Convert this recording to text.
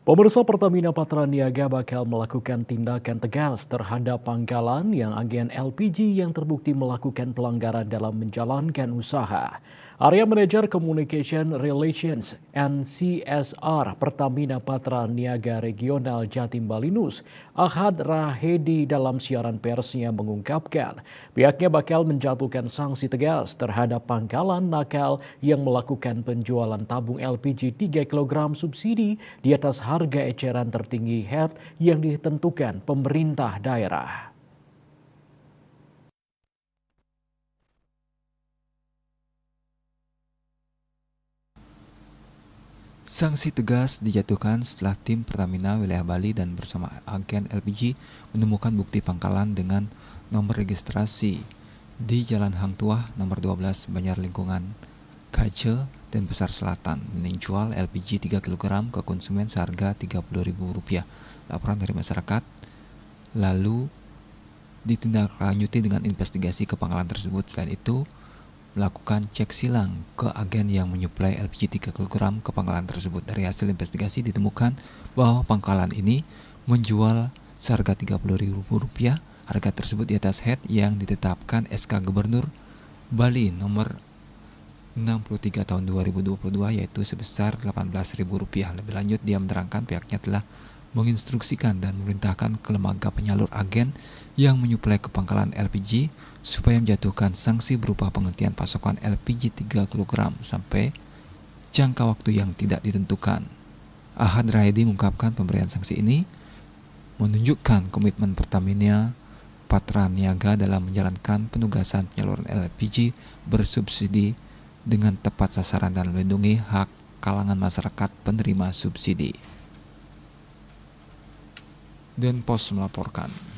Pemirsa, Pertamina Patraniaga bakal melakukan tindakan tegas terhadap pangkalan yang agen LPG yang terbukti melakukan pelanggaran dalam menjalankan usaha. Area Manager Communication Relations and CSR Pertamina Patraniaga Regional Jatim Balinus, Ahad Rahedi dalam siaran persnya mengungkapkan pihaknya bakal menjatuhkan sanksi tegas terhadap pangkalan nakal yang melakukan penjualan tabung LPG 3 kg subsidi di atas harga eceran tertinggi HET yang ditentukan pemerintah daerah. Sanksi tegas dijatuhkan setelah tim Pertamina wilayah Bali dan bersama agen LPG menemukan bukti pangkalan dengan nomor registrasi di Jalan Hang Tuah nomor 12 Banjar Lingkungan, Kace, Denpasar Selatan menjual LPG 3 kg ke konsumen seharga Rp30.000. Laporan dari masyarakat lalu ditindaklanjuti dengan investigasi ke pangkalan tersebut. Selain itu, melakukan cek silang ke agen yang menyuplai LPG 3 kg ke pangkalan tersebut. Dari hasil investigasi ditemukan bahwa pangkalan ini menjual seharga Rp30.000. Harga tersebut di atas HET yang ditetapkan SK Gubernur Bali nomor 63 tahun 2022 yaitu sebesar Rp18.000. Lebih lanjut, dia menerangkan pihaknya telah menginstruksikan dan memerintahkan ke lembaga penyalur agen yang menyuplai ke pangkalan LPG supaya menjatuhkan sanksi berupa penghentian pasokan LPG 3 kg sampai jangka waktu yang tidak ditentukan. Ahad Rahedi mengungkapkan pemberian sanksi ini menunjukkan komitmen Pertamina Patraniaga dalam menjalankan penugasan penyaluran LPG bersubsidi dengan tepat sasaran dan melindungi hak kalangan masyarakat penerima subsidi. Denpos melaporkan.